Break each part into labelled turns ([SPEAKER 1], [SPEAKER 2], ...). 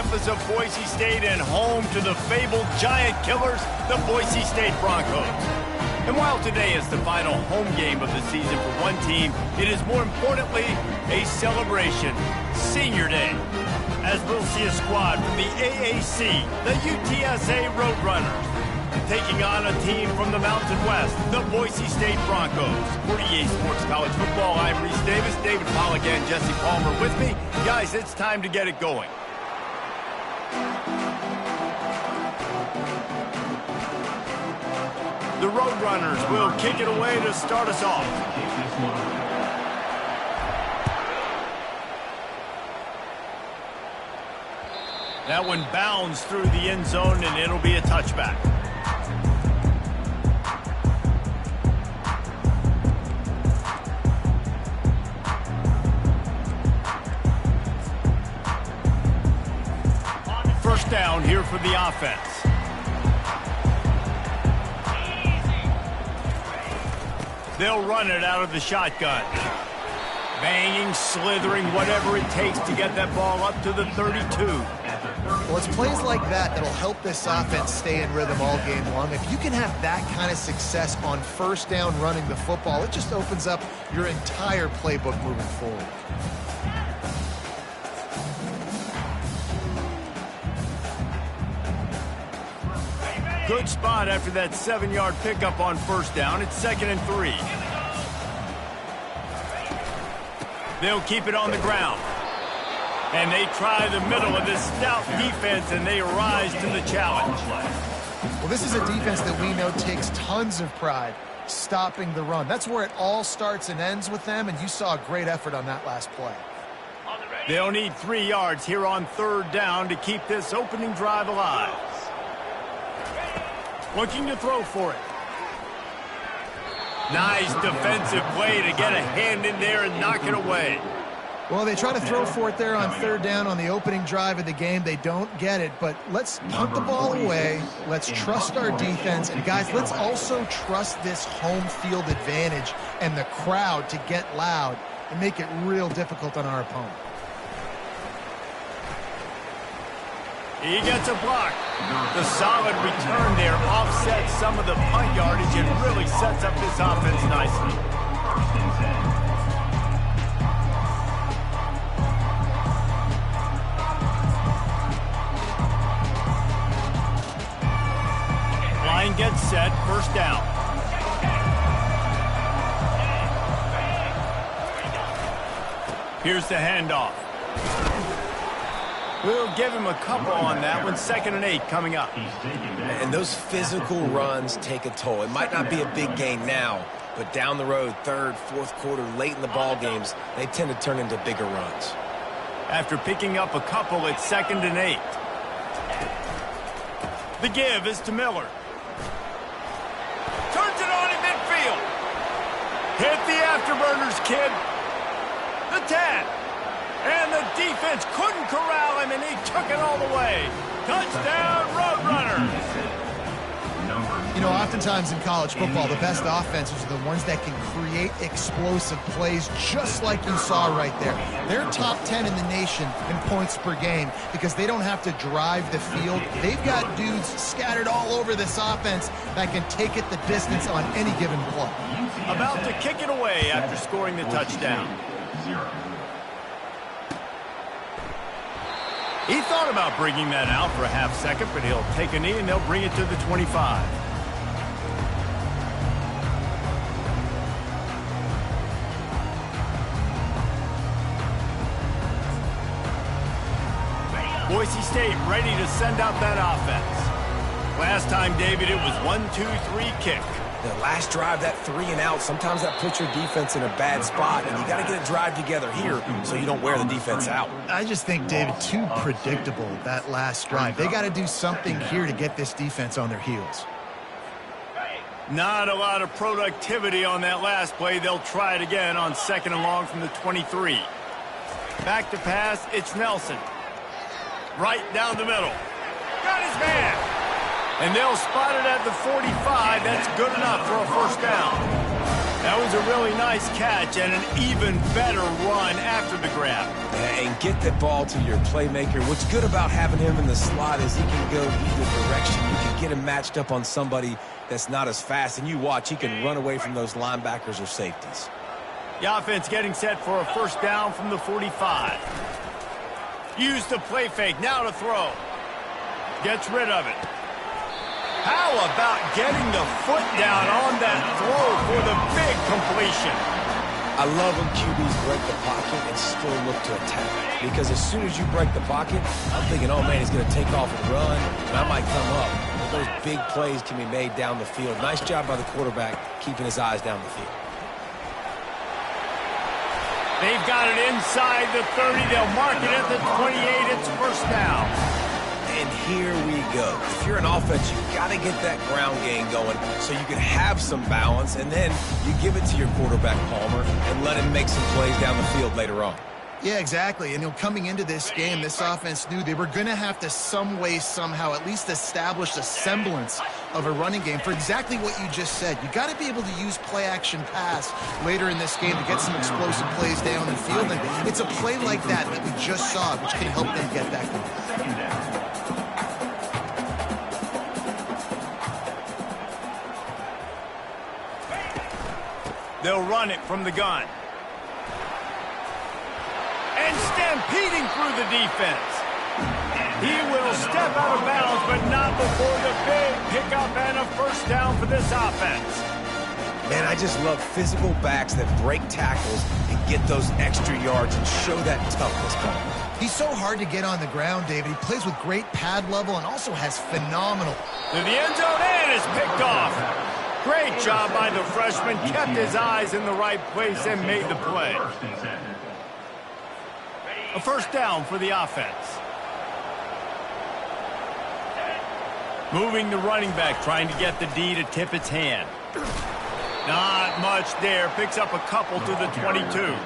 [SPEAKER 1] campus of Boise State and home to the fabled giant killers, the Boise State Broncos. And while today is the final home game of the season for one team, it is more importantly a celebration, Senior Day, as we'll see a squad from the AAC, the UTSA Roadrunners, taking on a team from the Mountain West, the Boise State Broncos. For EA Sports College Football, I'm Reese Davis, David Pollack and Jesse Palmer with me. Guys, it's time to get it going. The Roadrunners will kick it away to start us off. That one bounds through the end zone, and it'll be a touchback. First down here for the offense. They'll run it out of the shotgun. Banging, slithering, whatever it takes to get that ball up to the 32.
[SPEAKER 2] Well, it's plays like that that'll help this offense stay in rhythm all game long. If you can have that kind of success on first down running the football, it just opens up your entire playbook moving forward.
[SPEAKER 1] Good spot after that 7-yard pickup on first down. It's 2nd and 3. They'll keep it on the ground. And they try the middle of this stout defense, and they rise to the challenge.
[SPEAKER 2] Well, this is a defense that we know takes tons of pride stopping the run. That's where it all starts and ends with them, and you saw a great effort on that last play.
[SPEAKER 1] They'll need 3 yards here on third down to keep this opening drive alive. Looking to throw for it. Nice defensive play to get a hand in there and knock it away.
[SPEAKER 2] Well, they try to throw for it there on third down on the opening drive of the game. They don't get it, but let's punt the ball away. Let's trust our defense. And, guys, let's also trust this home field advantage and the crowd to get loud and make it real difficult on our opponent.
[SPEAKER 1] He gets a block. The solid return there offsets some of the punt yardage and really sets up this offense nicely. Line gets set, first down. Here's the handoff. We'll give him a couple on that one. 2nd and 8 coming up.
[SPEAKER 3] And those physical runs take a toll. It might not be a big gain now, but down the road, third, fourth quarter, late in the ball games, they tend to turn into bigger runs.
[SPEAKER 1] After picking up a couple, it's 2nd and 8. The give is to Miller. Turns it on in midfield. Hit the afterburners, kid. The tap. And the defense couldn't corral him, and he took it all the way. Touchdown, Roadrunners.
[SPEAKER 2] You know, oftentimes in college football, the best offenses are the ones that can create explosive plays just like you saw right there. They're top 10 in the nation in points per game because they don't have to drive the field. They've got dudes scattered all over this offense that can take it the distance on any given play.
[SPEAKER 1] About to kick it away after scoring the touchdown. He thought about bringing that out for a half second, but he'll take a knee and they'll bring it to the 25. Boise State ready to send out that offense. Last time, David, it was 1-2-3 kick.
[SPEAKER 3] The last drive, that 3 and out, sometimes that puts your defense in a bad spot, and you got to get a drive together here so you don't wear the defense out.
[SPEAKER 2] I just think, David, too predictable, that last drive. They got to do something here to get this defense on their heels.
[SPEAKER 1] Not a lot of productivity on that last play. They'll try it again on 2nd and long from the 23. Back to pass, it's Nelson. Right down the middle. Got his man. And they'll spot it at the 45. That's good enough for a first down. That was a really nice catch and an even better run after the grab.
[SPEAKER 3] And get the ball to your playmaker. What's good about having him in the slot is he can go either direction. You can get him matched up on somebody that's not as fast, and you watch, he can run away from those linebackers or safeties.
[SPEAKER 1] The offense getting set for a first down from the 45. Use the play fake, now to throw. Gets rid of it. How about getting the foot down on that throw for the big completion?
[SPEAKER 3] I love when QBs break the pocket and still look to attack. Because as soon as you break the pocket, I'm thinking, oh man, he's going to take off and run, and I might come up. But those big plays can be made down the field. Nice job by the quarterback keeping his eyes down the field.
[SPEAKER 1] They've got it inside the 30. They'll mark it at the 28. It's first down.
[SPEAKER 3] And here we go. If you're an offense, you've got to get that ground game going so you can have some balance, and then you give it to your quarterback, Palmer, and let him make some plays down the field later on.
[SPEAKER 2] Yeah, exactly. And coming into this game, this offense knew they were going to have to some way, somehow, at least establish a semblance of a running game for exactly what you just said. You got to be able to use play-action pass later in this game to get some explosive plays down the field. And it's a play like that we just saw, which can help them get that going.
[SPEAKER 1] They'll run it from the gun. And stampeding through the defense. He will step out of bounds, but not before the big pickup and a first down for this offense.
[SPEAKER 3] Man, I just love physical backs that break tackles and get those extra yards and show that toughness.
[SPEAKER 2] He's so hard to get on the ground, David. He plays with great pad level and also has phenomenal.
[SPEAKER 1] To the end zone and is picked off. Great job by the freshman. Kept his eyes in the right place and made the play. A first down for the offense. Moving the running back, trying to get the D to tip its hand. Not much there. Picks up a couple to the 22.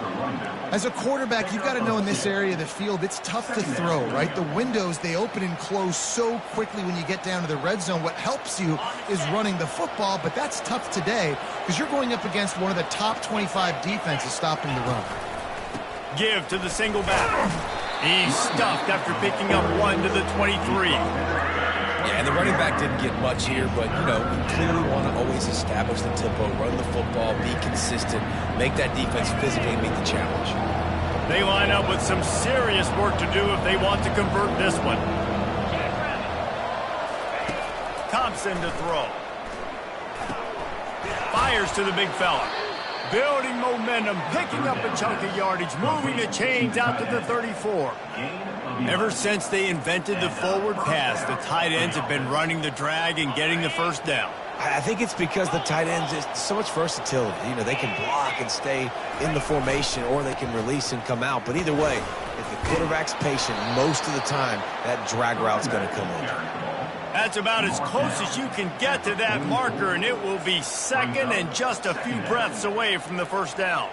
[SPEAKER 2] As a quarterback, you've got to know in this area of the field, it's tough to throw, right? The windows, they open and close so quickly when you get down to the red zone. What helps you is running the football, but that's tough today because you're going up against one of the top 25 defenses stopping the run.
[SPEAKER 1] Give to the single back. He's stuffed after picking up one to the 23.
[SPEAKER 3] Yeah, and the running back didn't get much here, but, you clearly want to always establish the tempo, run the football, be consistent, make that defense physically meet the challenge.
[SPEAKER 1] They line up with some serious work to do if they want to convert this one. Thompson to throw. Fires to the big fella. Building momentum, picking up a chunk of yardage, moving the chains out to the 34. Ever since they invented the forward pass, the tight ends have been running the drag and getting the first down.
[SPEAKER 3] I think it's because the tight ends is so much versatility. They can block and stay in the formation, or they can release and come out. But either way, if the quarterback's patient, most of the time, that drag route's going to come in.
[SPEAKER 1] That's about as close as you can get to that marker, and it will be second and just a few breaths away from the first down.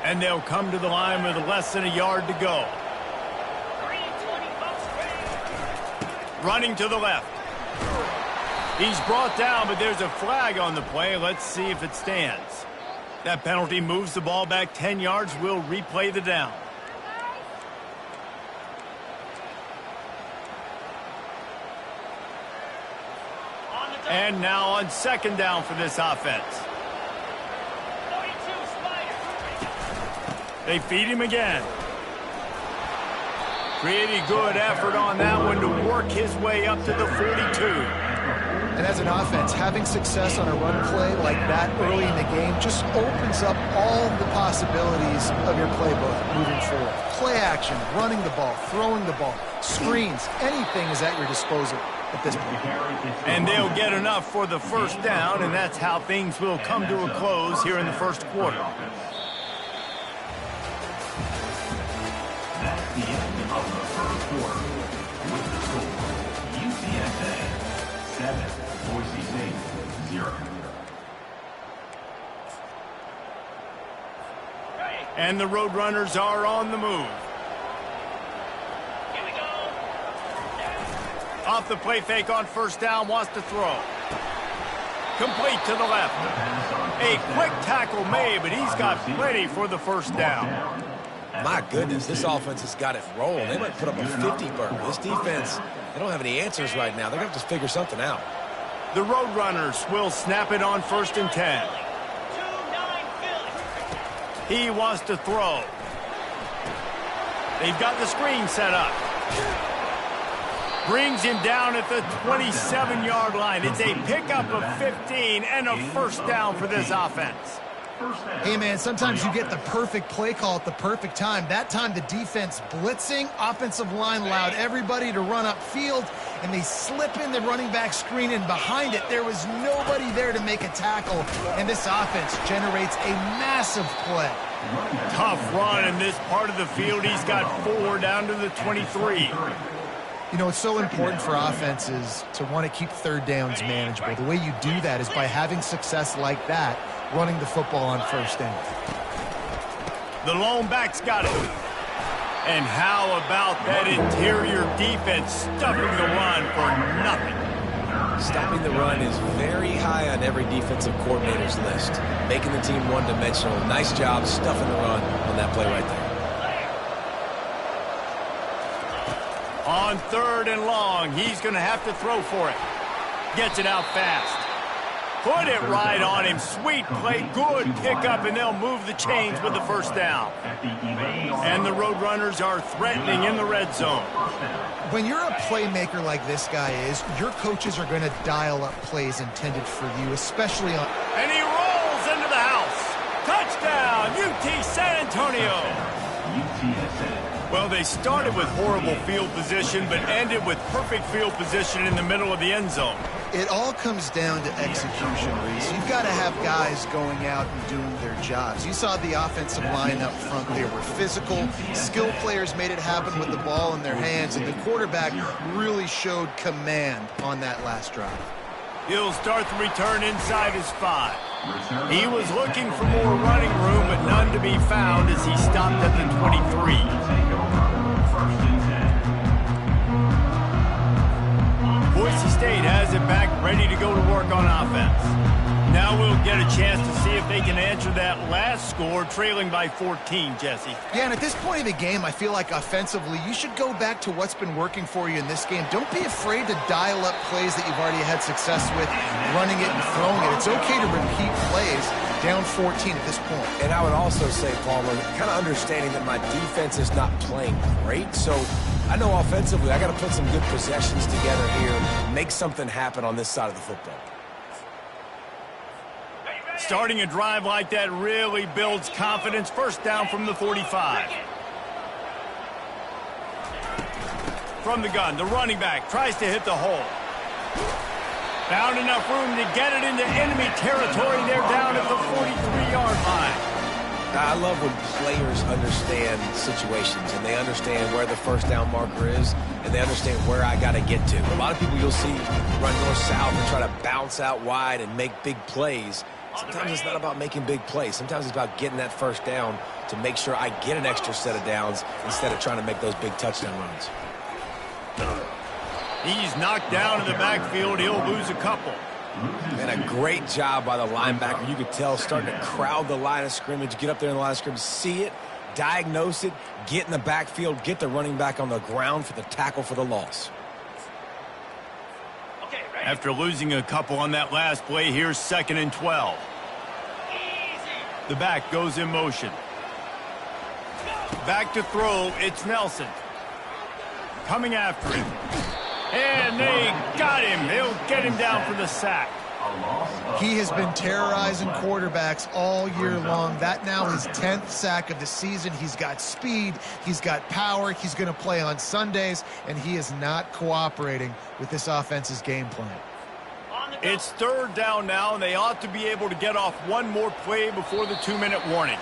[SPEAKER 1] And they'll come to the line with less than a yard to go. Running to the left. He's brought down, but there's a flag on the play. Let's see if it stands. That penalty moves the ball back 10 yards. We'll replay the down. And now on second down for this offense. They feed him again. Pretty good effort on that one to work his way up to the 42.
[SPEAKER 2] And as an offense, having success on a run play like that early in the game just opens up all the possibilities of your playbook moving forward. Play action, running the ball, throwing the ball, screens, anything is at your disposal at this point.
[SPEAKER 1] And they'll get enough for the first down, and that's how things will come to a close here in the first quarter.
[SPEAKER 4] That's the end of the first quarter. With the score, UCSA 7, Boise State 0.
[SPEAKER 1] And the Roadrunners are on the move.
[SPEAKER 4] Here we go.
[SPEAKER 1] Off the play fake on first down, wants to throw. Complete to the left. A quick tackle made, but he's got plenty for the first down.
[SPEAKER 3] My goodness, this offense has got it rolling. They might put up a 50 burger. This defense, they don't have any answers right now. They're going to have to figure something out.
[SPEAKER 1] The Roadrunners will snap it on 1st and 10. He wants to throw. They've got the screen set up. Brings him down at the 27-yard line. It's a pickup of 15 and a first down for this offense.
[SPEAKER 2] Hey, man, sometimes you get the perfect play call at the perfect time. That time the defense blitzing, offensive line allowed everybody to run upfield, and they slip in the running back screen, and behind it there was nobody there to make a tackle, and this offense generates a massive play.
[SPEAKER 1] Tough run in this part of the field. He's got 4 down to the 23.
[SPEAKER 2] You know, it's so important for offenses to want to keep third downs manageable. The way you do that is by having success like that, running the football on first down.
[SPEAKER 1] The lone back's got it. And how about that interior defense stuffing the run for nothing?
[SPEAKER 3] Stopping the run is very high on every defensive coordinator's list. Making the team one-dimensional. Nice job stuffing the run on that play right there.
[SPEAKER 1] On 3rd and long, he's going to have to throw for it. Gets it out fast. Put it right on him. Sweet play, good pickup, and they'll move the chains with the first down. And the Roadrunners are threatening in the red zone.
[SPEAKER 2] When you're a playmaker like this guy is, your coaches are going to dial up plays intended for you, especially on...
[SPEAKER 1] And he rolls into the house. Touchdown, UT San Antonio. Well, they started with horrible field position, but ended with perfect field position in the middle of the end zone.
[SPEAKER 2] It all comes down to execution, Reese. You've got to have guys going out and doing their jobs. You saw the offensive line up front. They were physical. Skilled players made it happen with the ball in their hands, and the quarterback really showed command on that last drive.
[SPEAKER 1] He'll start the return inside his 5. He was looking for more running room, but none to be found as he stopped at the 23. Boise State has it back, ready to go to work on offense. Now we'll get a chance to see if they can answer that last score, trailing by 14, Jesse.
[SPEAKER 2] Yeah, and at this point of the game, I feel like offensively, you should go back to what's been working for you in this game. Don't be afraid to dial up plays that you've already had success with, running it and throwing it. It's okay to repeat plays down 14 at this point.
[SPEAKER 3] And I would also say, Palmer, kind of understanding that my defense is not playing great, so I know offensively I got to put some good possessions together here, make something happen on this side of the football.
[SPEAKER 1] Starting a drive like that really builds confidence. First down from the 45. From the gun, the running back tries to hit the hole. Found enough room to get it into enemy territory. They're down at the 43-yard line.
[SPEAKER 3] I love when players understand situations and they understand where the first down marker is and they understand where I got to get to. A lot of people you'll see run north-south and try to bounce out wide and make big plays. Sometimes it's not about making big plays. Sometimes it's about getting that first down to make sure I get an extra set of downs instead of trying to make those big touchdown runs.
[SPEAKER 1] He's knocked down in the backfield. He'll lose a couple.
[SPEAKER 3] And a great job by the linebacker. You could tell starting to crowd the line of scrimmage, get up there in the line of scrimmage, see it, diagnose it, get in the backfield, get the running back on the ground for the tackle for the loss.
[SPEAKER 1] After losing a couple on that last play, here's 2nd and 12. The back goes in motion. Back to throw, it's Nelson. Coming after him. And they got him. They'll get him down for the sack.
[SPEAKER 2] He has been terrorizing quarterbacks all year long. That now his 10th sack of the season. He's got speed. He's got power. He's going to play on Sundays, and he is not cooperating with this offense's game plan.
[SPEAKER 1] It's 3rd down now, and they ought to be able to get off one more play before the 2-minute warning.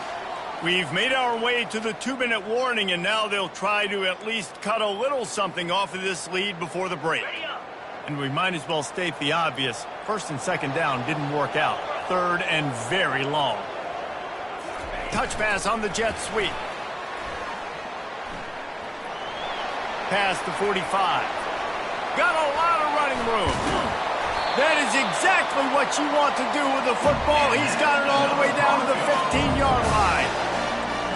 [SPEAKER 1] We've made our way to the 2-minute warning, and now they'll try to at least cut a little something off of this lead before the break. And we might as well state the obvious. 1st and 2nd down didn't work out. 3rd and very long. Touch pass on the jet sweep. Past the 45. Got a lot of running room. That is exactly what you want to do with the football. He's got it all the way down to the 15-yard line.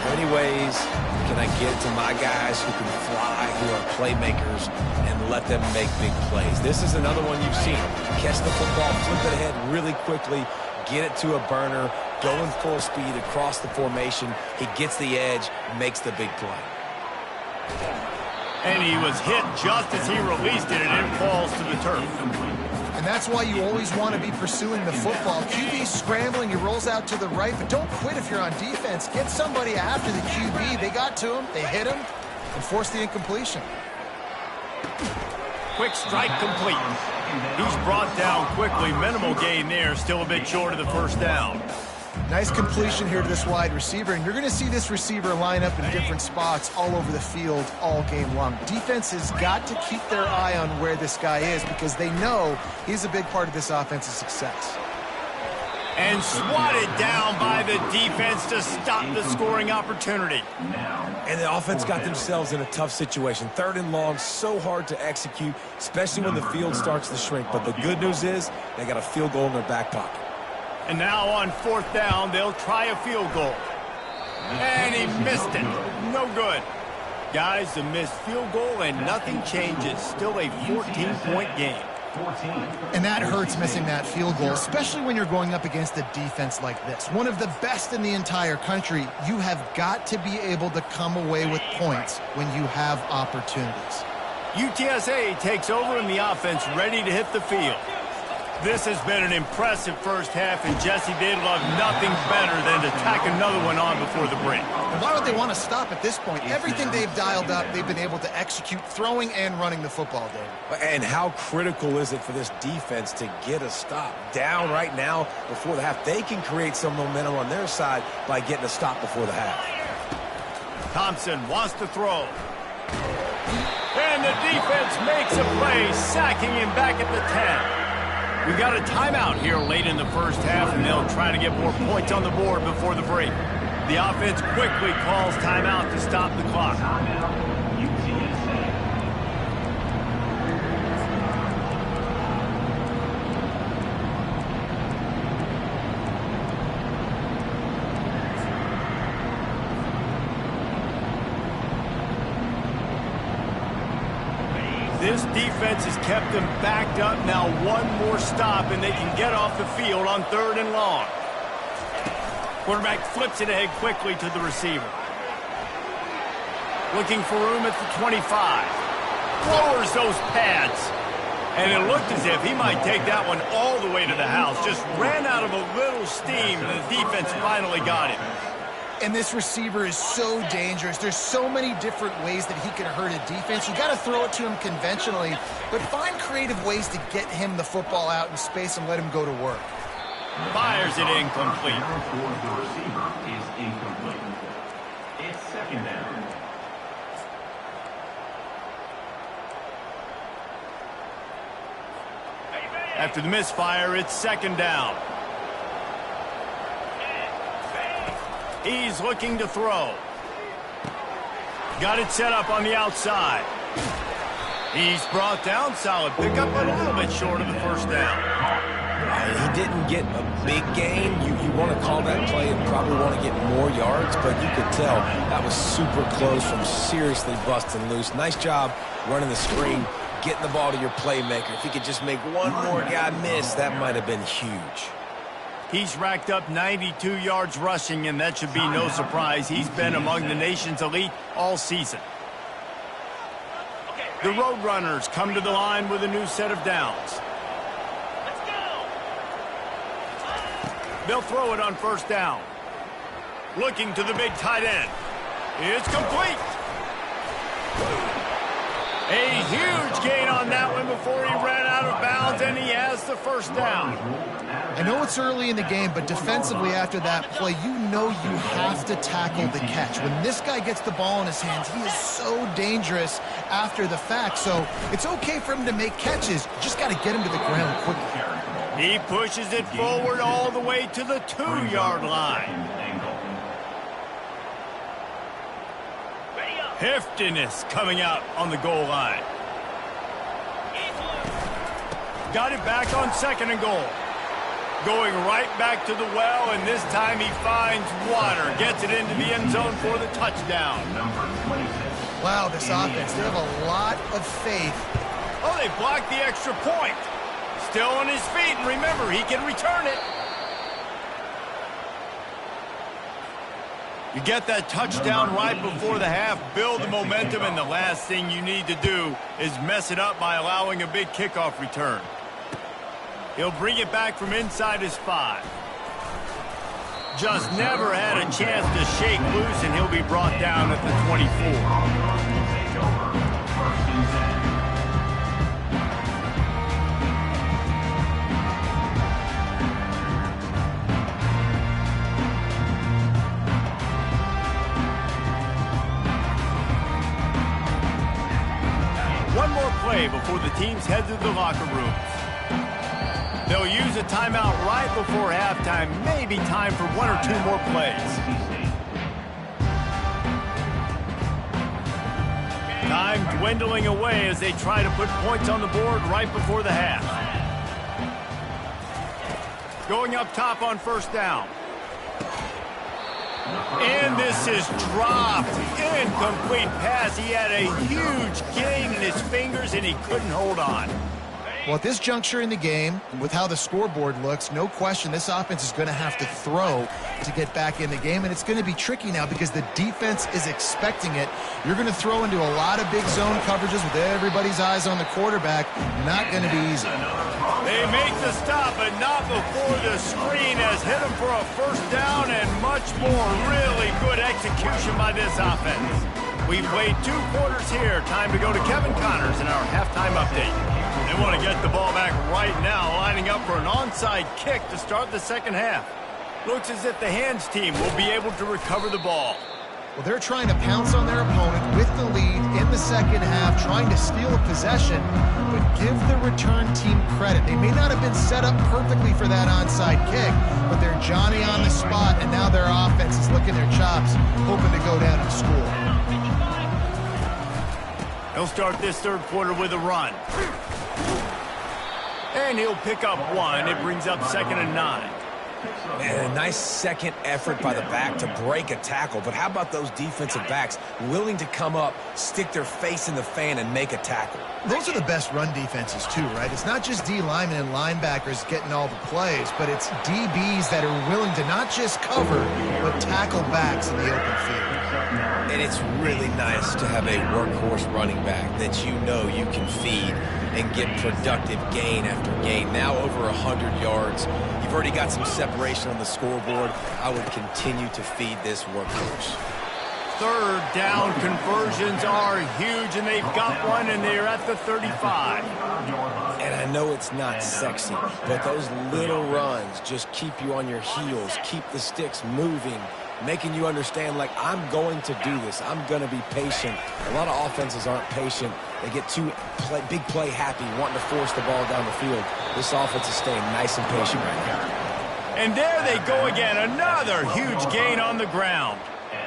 [SPEAKER 3] How many ways can I get to my guys who can fly, who are playmakers, and let them make big plays? This is another one you've seen. Catch the football, flip it ahead really quickly, get it to a burner, going full speed across the formation. He gets the edge, makes the big play.
[SPEAKER 1] And he was hit just as he released it, and it falls to the turf.
[SPEAKER 2] And that's why you always want to be pursuing the football. QB's scrambling, he rolls out to the right, but don't quit if you're on defense. Get somebody after the QB. They got to him, they hit him, and forced the incompletion.
[SPEAKER 1] Quick strike complete. He's brought down quickly. Minimal gain there, still a bit short of the first down.
[SPEAKER 2] Nice completion here to this wide receiver, and you're going to see this receiver line up in different spots all over the field all game long. Defense has got to keep their eye on where this guy is because they know he's a big part of this offense's success.
[SPEAKER 1] And swatted down by the defense to stop the scoring opportunity.
[SPEAKER 3] And the offense got themselves in a tough situation. 3rd and long, so hard to execute, especially when the field starts to shrink. But the good news is they got a field goal in their back pocket.
[SPEAKER 1] And now on 4th down, they'll try a field goal. And he missed it. No good. Guys, a missed field goal and nothing changes. Still a 14-point game.
[SPEAKER 2] And that hurts, missing that field goal, especially when you're going up against a defense like this. One of the best in the entire country. You have got to be able to come away with points when you have opportunities.
[SPEAKER 1] UTSA takes over in the offense, ready to hit the field. This has been an impressive first half, and Jesse, they'd love nothing better than to tack another one on before the break.
[SPEAKER 2] And why would they want to stop at this point? Everything they've dialed up, they've been able to execute, throwing and running the football, David.
[SPEAKER 3] And how critical is it for this defense to get a stop? Down right now before the half. They can create some momentum on their side by getting a stop before the half.
[SPEAKER 1] Thompson wants to throw. And the defense makes a play, sacking him back at the 10. We got a timeout here late in the first half, and they'll try to get more points on the board before the break. The offense quickly calls timeout to stop the clock. This defense has kept them backed up. Now one more stop, and they can get off the field on 3rd and long. Quarterback flips it ahead quickly to the receiver. Looking for room at the 25. Lowers those pads. And it looked as if he might take that one all the way to the house. Just ran out of a little steam, and the defense finally got him.
[SPEAKER 2] And this receiver is so dangerous. There's so many different ways that he can hurt a defense. You got to throw it to him conventionally, but find creative ways to get him the football out in space and let him go to work.
[SPEAKER 1] Fires it incomplete.
[SPEAKER 4] The receiver is incomplete. It's 2nd down.
[SPEAKER 1] After the misfire, it's 2nd down. He's looking to throw. Got it set up on the outside. He's brought down. Solid pickup, but a little bit short of the first down.
[SPEAKER 3] He didn't get a big gain. You want to call that play and probably want to get more yards, but you could tell that was super close from seriously busting loose. Nice job running the screen, getting the ball to your playmaker. If he could just make one more guy miss, that might have been huge.
[SPEAKER 1] He's racked up 92 yards rushing, and that should be no surprise. He's been among the nation's elite all season. The Roadrunners come to the line with a new set of downs. They'll throw it on 1st down. Looking to the big tight end. It's complete. A huge gain on that one before he ran out of bounds, and he has the 1st down.
[SPEAKER 2] I know it's early in the game, but defensively after that play, you know you have to tackle the catch. When this guy gets the ball in his hands, he is so dangerous after the fact. So it's okay for him to make catches. You just got to get him to the ground quickly.
[SPEAKER 1] He pushes it forward all the way to the 2-yard line. Heftiness coming out on the goal line. Got it back on 2nd and goal. Going right back to the well, and this time he finds water. Gets it into the end zone for the touchdown.
[SPEAKER 2] Wow, this offense, they have a lot of faith.
[SPEAKER 1] Oh, they blocked the extra point. Still on his feet, and remember, he can return it. You get that touchdown right before the half, build the momentum, and the last thing you need to do is mess it up by allowing a big kickoff return. He'll bring it back from inside his 5. Just never had a chance to shake loose, and he'll be brought down at the 24. One more play before the teams head to the locker rooms. They'll use a timeout right before halftime, maybe time for 1 or 2 more plays. Time dwindling away as they try to put points on the board right before the half. Going up top on 1st down. And this is dropped. Incomplete pass. He had a huge gain in his fingers, and he couldn't hold on.
[SPEAKER 2] Well, at this juncture in the game, with how the scoreboard looks, no question this offense is going to have to throw to get back in the game, and it's going to be tricky now because the defense is expecting it. You're going to throw into a lot of big zone coverages with everybody's eyes on the quarterback. Not going to be easy.
[SPEAKER 1] They make the stop, but not before the screen has hit him for a 1st down and much more. Really good execution by this offense. We've played 2 quarters here. Time to go to Kevin Connors in our halftime update. They want to get the ball back right now, lining up for an onside kick to start the 2nd half. Looks as if the hands team will be able to recover the ball.
[SPEAKER 2] Well, they're trying to pounce on their opponent with the lead in the 2nd half, trying to steal a possession, but give the return team credit. They may not have been set up perfectly for that onside kick, but they're Johnny on the spot, and now their offense is licking their chops, hoping to go down and score.
[SPEAKER 1] He'll start this 3rd quarter with a run. And he'll pick up 1. It brings up 2nd and 9.
[SPEAKER 3] And a nice second effort by the back to break a tackle. But how about those defensive backs willing to come up, stick their face in the fan, and make a tackle?
[SPEAKER 2] Those are the best run defenses, too, right? It's not just D linemen and linebackers getting all the plays, but it's DBs that are willing to not just cover, but tackle backs in the open field.
[SPEAKER 3] And it's really nice to have a workhorse running back that you know you can feed and get productive gain after gain. Now over 100 yards. You've already got some separation on the scoreboard. I would continue to feed this workhorse.
[SPEAKER 1] 3rd down conversions are huge, and they've got one, and they're at the 35.
[SPEAKER 3] And I know it's not sexy, but those little runs just keep you on your heels, keep the sticks moving, making you understand, like, I'm going to do this. I'm going to be patient. A lot of offenses aren't patient. They get too big play happy, wanting to force the ball down the field. This offense is staying nice and patient right now.
[SPEAKER 1] And there they go again. Another huge gain on the ground.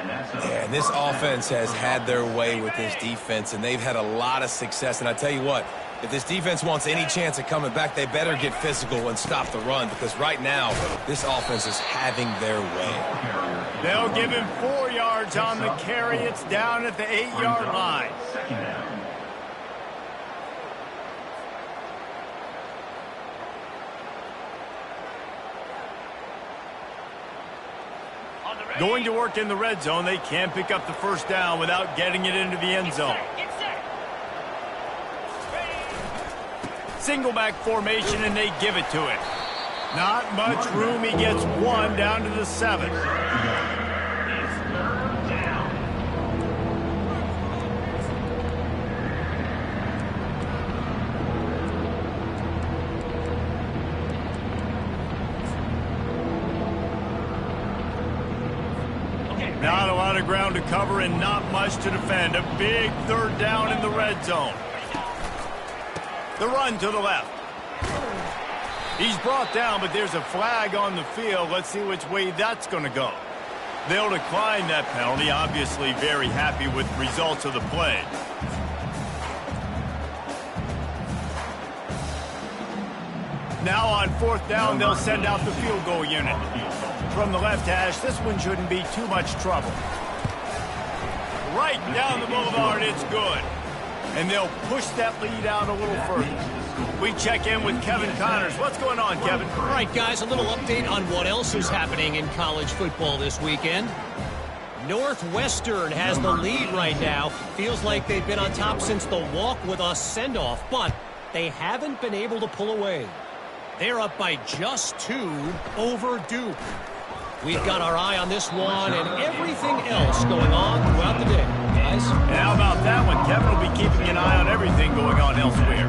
[SPEAKER 3] Yeah, and this offense has had their way with this defense, and they've had a lot of success. And I tell you what, if this defense wants any chance of coming back, they better get physical and stop the run, because right now, this offense is having their way.
[SPEAKER 1] They'll give him 4 yards on the carry. It's down at the 8-yard line. Going to work in the red zone. They can't pick up the 1st down without getting it into the end zone. Single back formation, and they give it to him. Not much room. He gets 1 down to the 7. Not a lot of ground to cover and not much to defend. A big 3rd down in the red zone. The run to the left. He's brought down, but there's a flag on the field. Let's see which way that's going to go. They'll decline that penalty. Obviously very happy with the results of the play. Now on 4th down, they'll send out the field goal unit. From the left hash, this one shouldn't be too much trouble. Right down the boulevard, it's good. And they'll push that lead out a little further. We check in with Kevin Connors. What's going on, Kevin?
[SPEAKER 5] All right, guys, a little update on what else is happening in college football this weekend. Northwestern has the lead right now. Feels like they've been on top since the walk with us send-off, but they haven't been able to pull away. They're up by just 2 over Duke. We've got our eye on this one and everything else going on throughout the day, guys.
[SPEAKER 1] And how about that one? Kevin will be keeping an eye on everything going on elsewhere.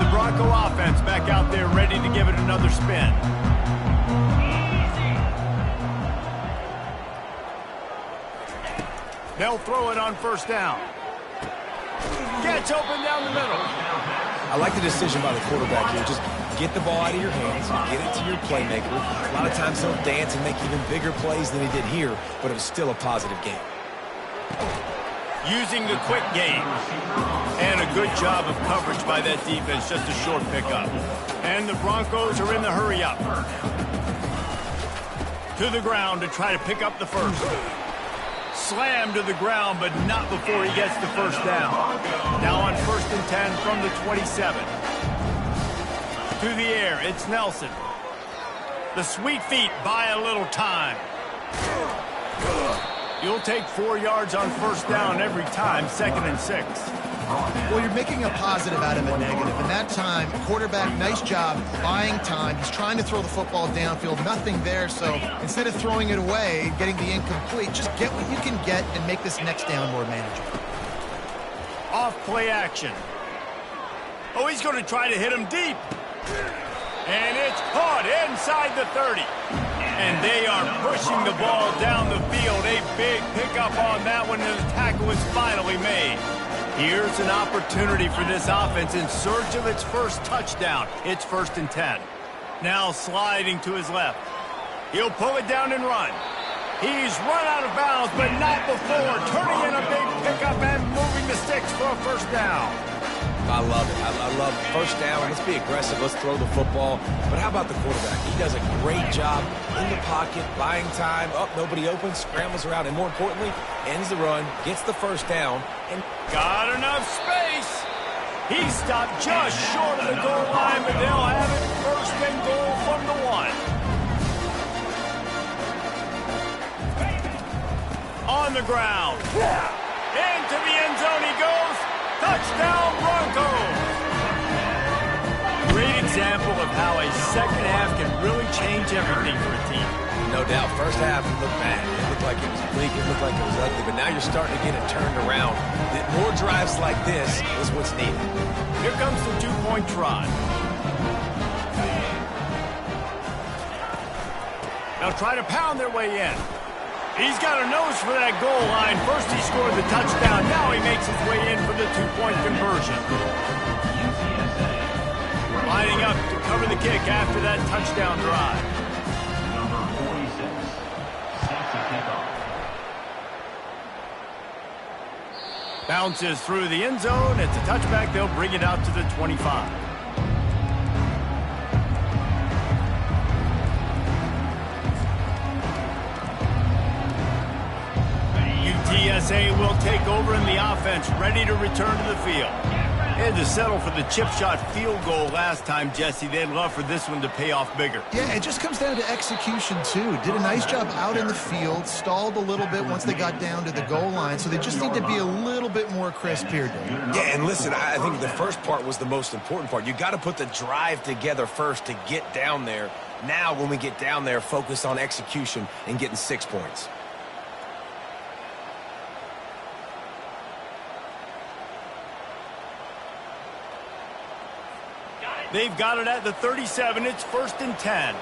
[SPEAKER 1] The Bronco offense back out there ready to give it another spin. They'll throw it on 1st down. Gets open down the middle.
[SPEAKER 3] I like the decision by the quarterback here. Just get the ball out of your hands, get it to your playmaker. A lot of times he'll dance and make even bigger plays than he did here, but it was still a positive game.
[SPEAKER 1] Using the quick game. And a good job of coverage by that defense, just a short pickup. And the Broncos are in the hurry up. To the ground to try to pick up the first. Slam to the ground, but not before he gets the 1st down. Now on 1st and 10 from the 27. To the air, it's Nelson. The sweet feet buy a little time. You'll take 4 yards on 1st down every time, 2nd and 6.
[SPEAKER 2] Well, you're making a positive out of a negative. And that time, quarterback, nice job buying time. He's trying to throw the football downfield. Nothing there. So instead of throwing it away, getting the incomplete, just get what you can get and make this next down more manageable.
[SPEAKER 1] Off play action. Oh, he's going to try to hit him deep. And it's caught inside the 30. And they are pushing the ball down the field. A big pickup on that one, and the tackle is finally made. Here's an opportunity for this offense in search of its first touchdown. It's 1st and 10. Now sliding to his left. He'll pull it down and run. He's run out of bounds, but not before. Turning in a big pickup and moving the sticks for a 1st down.
[SPEAKER 3] I love it. I love 1st down. Let's be aggressive. Let's throw the football. But how about the quarterback? He does a great job in the pocket, buying time. Up, nobody open, scrambles around, and more importantly, ends the run, gets the 1st down, and
[SPEAKER 1] got enough space. He stopped just short of the goal line, but they'll have it 1st and goal from the 1. On the ground. Into the end zone he goes. Touchdown, Broncos! Great example of how a second half can really change everything for a team.
[SPEAKER 3] No doubt, 1st half it looked bad. It looked like it was bleak. It looked like it was ugly. But now you're starting to get it turned around. More drives like this is what's needed.
[SPEAKER 1] Here comes the 2-point try. They'll try to pound their way in. He's got a nose for that goal line. First he scored the touchdown. Now he makes his way in for the 2-point conversion. Lining up to cover the kick after that touchdown drive.
[SPEAKER 4] Number 46 sets a kickoff.
[SPEAKER 1] Bounces through the end zone. It's a touchback. They'll bring it out to the 25. UTSA will take over in the offense, ready to return to the field. They had to settle for the chip shot field goal last time, Jesse. They'd love for this one to pay off bigger.
[SPEAKER 2] Yeah, it just comes down to execution, too. Did a nice job out in the field, stalled a little bit once they got down to the goal line, so they just need to be a little bit more crisp here, Dave.
[SPEAKER 3] Yeah, and listen, I think the first part was the most important part. You got to put the drive together first to get down there. Now, when we get down there, focus on execution and getting 6 points.
[SPEAKER 1] They've got it at the 37. It's 1st and 10.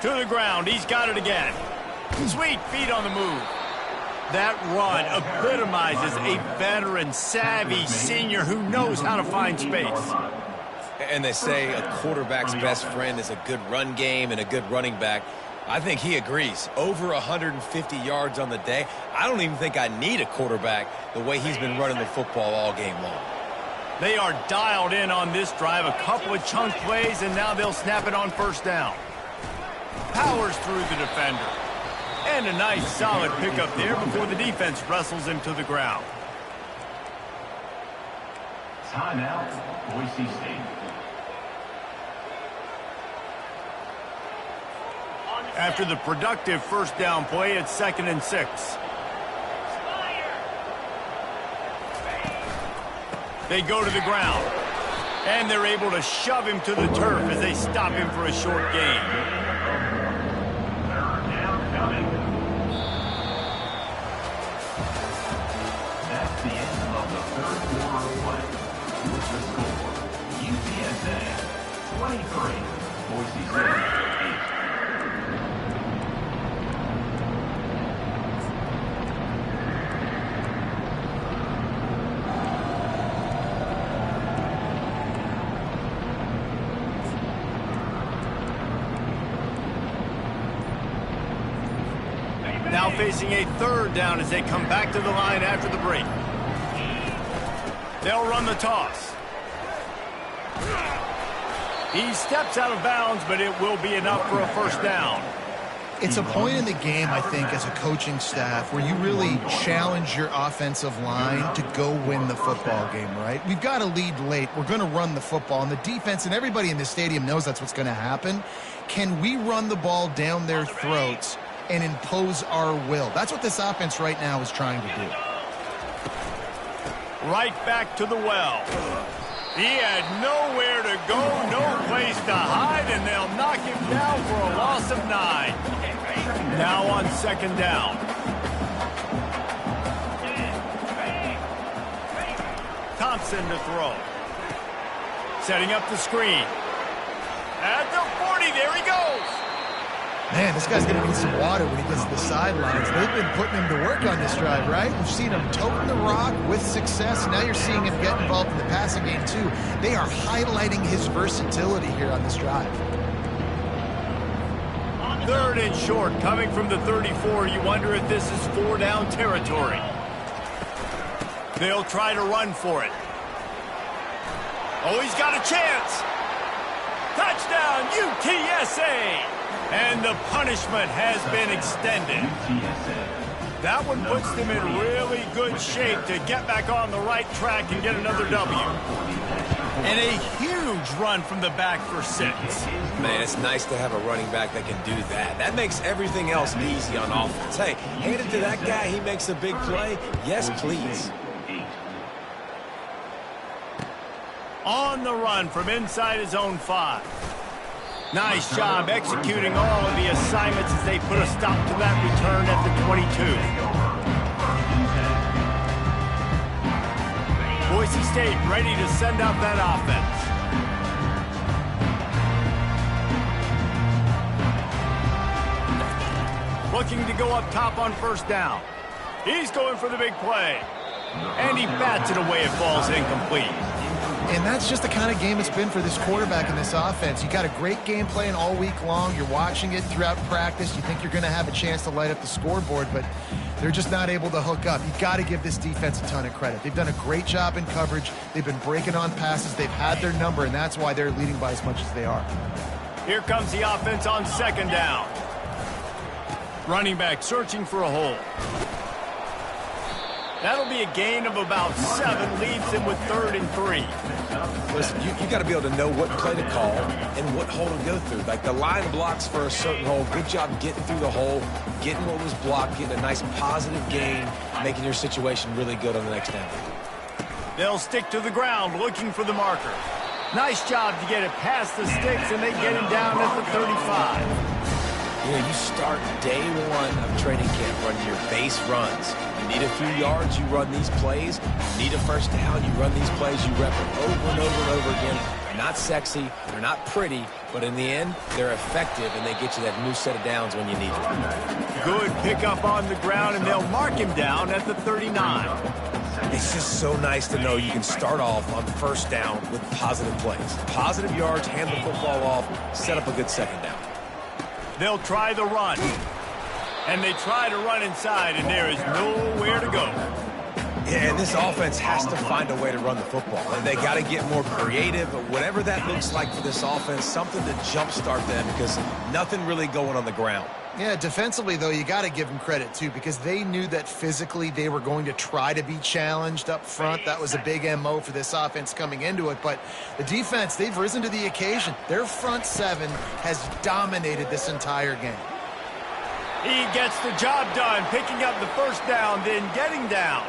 [SPEAKER 1] To the ground. He's got it again. Sweet feet on the move. That run epitomizes a veteran, savvy senior who knows how to find space.
[SPEAKER 3] And they say a quarterback's best friend is a good run game and a good running back. I think he agrees. Over 150 yards on the day. I don't even think I need a quarterback the way he's been running the football all game long.
[SPEAKER 1] They are dialed in on this drive. A couple of chunk plays, and now they'll snap it on first down. Powers through the defender. And a nice solid pickup there before the defense wrestles him to the ground.
[SPEAKER 4] Timeout, Boise State.
[SPEAKER 1] After the productive first down play, it's 2nd and 6. They go to the ground, and they're able to shove him to the turf as they stop him for a short gain.
[SPEAKER 4] That's the end of the third quarter of play. With the score, UTSA 23, Boise State 8.
[SPEAKER 1] Now facing a 3rd down as they come back to the line after the break. They'll run the toss. He steps out of bounds, but it will be enough for a first down.
[SPEAKER 2] It's a point in the game, I think, as a coaching staff where you really challenge your offensive line to go win the football game, right? We've got to lead late. We're going to run the football. And the defense and everybody in the stadium knows that's what's going to happen. Can we run the ball down their throats and impose our will? That's what this offense right now is trying to do.
[SPEAKER 1] Right back to the well. He had nowhere to go, no place to hide, and they'll knock him down for a loss of 9. Now on 2nd down. Thompson to throw. Setting up the screen. At the 40, there he goes.
[SPEAKER 2] Man, this guy's going to need some water when he gets to the sidelines. They've been putting him to work on this drive, right? We've seen him toting the rock with success. Now you're seeing him get involved in the passing game, too. They are highlighting his versatility here on this drive.
[SPEAKER 1] 3rd and short, coming from the 34. You wonder if this is 4-down territory. They'll try to run for it. Oh, he's got a chance. Touchdown, UTSA! And the punishment has been extended. That one puts them in really good shape to get back on the right track and get another W. And a huge run from the back for 6.
[SPEAKER 3] Man, it's nice to have a running back that can do that. That makes everything else easy on offense. Hey, hand it to that guy, he makes a big play. Yes, please.
[SPEAKER 1] On the run from inside his own 5. Nice job executing all of the assignments as they put a stop to that return at the 22. Boise State ready to send out that offense. Looking to go up top on first down. He's going for the big play. And he bats it away. It falls incomplete.
[SPEAKER 2] And that's just the kind of game it's been for this quarterback in this offense. You got a great game plan all week long. You're watching it throughout practice. You think you're going to have a chance to light up the scoreboard, but they're just not able to hook up. You've got to give this defense a ton of credit. They've done a great job in coverage. They've been breaking on passes. They've had their number, and that's why they're leading by as much as they are. Here comes the offense on 2nd down. Running back searching for a hole. That'll be a gain of about 7, leaves him with 3rd and 3.
[SPEAKER 3] Listen, you got to be able to know what play to call and what hole to go through. Like the line blocks for a certain hole. Good job getting through the hole, getting what was blocked, getting a nice positive gain, making your situation really good on the next down.
[SPEAKER 1] They'll stick to the ground looking for the marker. Nice job to get it past the sticks, and they get him down at the 35.
[SPEAKER 3] You know, you start day 1 of training camp running your base runs. You need a few yards, you run these plays. You need a first down, you run these plays. You rep them over and over and over again. They're not sexy, they're not pretty, but in the end, they're effective, and they get you that new set of downs when you need them.
[SPEAKER 1] Good pickup on the ground, and they'll mark him down at the 39.
[SPEAKER 3] It's just so nice to know you can start off on first down with positive plays. Positive yards, hand the football off, set up a good second down.
[SPEAKER 1] They'll try the run. And they try to run inside, and there is nowhere to go.
[SPEAKER 3] Yeah, and this offense has to find a way to run the football. And they got to get more creative, whatever that looks like for this offense, something to jumpstart them because nothing really going on the ground.
[SPEAKER 2] Yeah, defensively, though, you got to give them credit, too, because they knew that physically they were going to try to be challenged up front. That was a big MO for this offense coming into it. But the defense, they've risen to the occasion. Their front seven has dominated this entire game.
[SPEAKER 1] He gets the job done, picking up the first down, then getting down.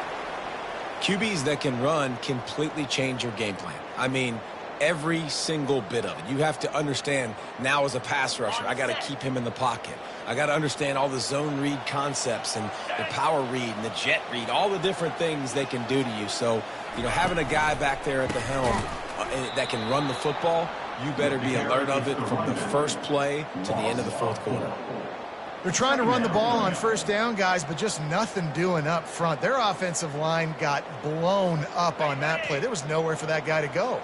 [SPEAKER 3] QBs that can run completely change your game plan. I mean, every single bit of it. You have to understand now as a pass rusher, I got to keep him in the pocket. I got to understand all the zone read concepts and the power read and the jet read, all the different things they can do to you. So, you know, having a guy back there at the helm that can run the football, you better be alert of it from the first play to the end of the fourth quarter.
[SPEAKER 2] They're trying to run the ball on first down, guys, but just nothing doing up front. Their offensive line got blown up on that play. There was nowhere for that guy to go.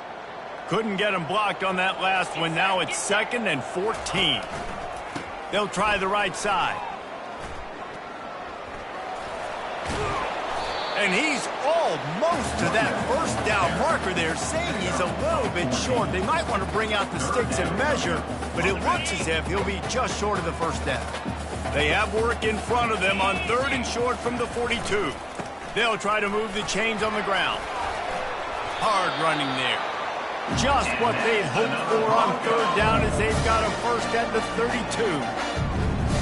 [SPEAKER 1] Couldn't get him blocked on that last one. Now it's 2nd and 14. They'll try the right side. And he's almost to that first down marker there, saying he's a little bit short. They might want to bring out the sticks and measure, but it looks as if he'll be just short of the first down. They have work in front of them on 3rd and short from the 42. They'll try to move the chains on the ground. Hard running there. Just what they'd hoped for on 3rd down as they've got a first at the 32.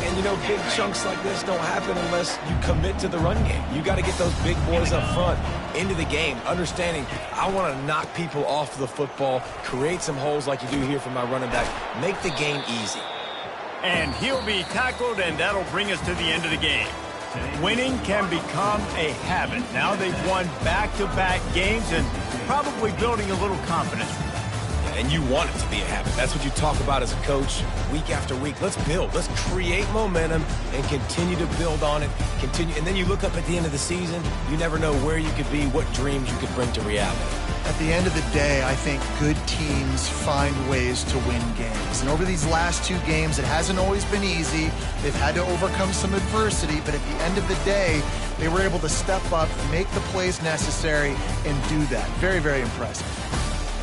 [SPEAKER 3] And, you know, big chunks like this don't happen unless you commit to the run game. You got to get those big boys up front into the game, understanding I want to knock people off the football, create some holes like you do here for my running back, make the game easy.
[SPEAKER 1] And he'll be tackled, and that'll bring us to the end of the game. Winning can become a habit. Now they've won back-to-back games and probably building a little confidence.
[SPEAKER 3] And you want it to be a habit. That's what you talk about as a coach week after week. Let's build. Let's create momentum and continue to build on it. And then you look up at the end of the season, you never know where you could be, what dreams you could bring to reality.
[SPEAKER 2] At the end of the day, I think good teams find ways to win games. And over these last 2 games, it hasn't always been easy. They've had to overcome some adversity, but at the end of the day, they were able to step up, make the plays necessary, and do that. Very, very impressive.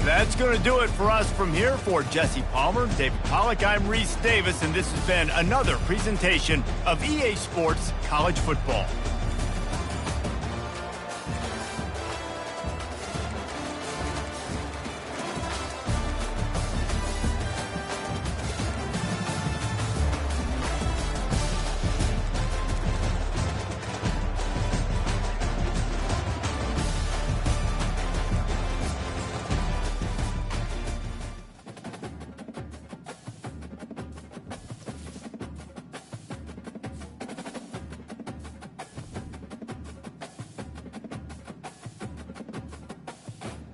[SPEAKER 1] That's going to do it for us from here. For Jesse Palmer, David Pollack, I'm Reese Davis, and this has been another presentation of EA Sports College Football.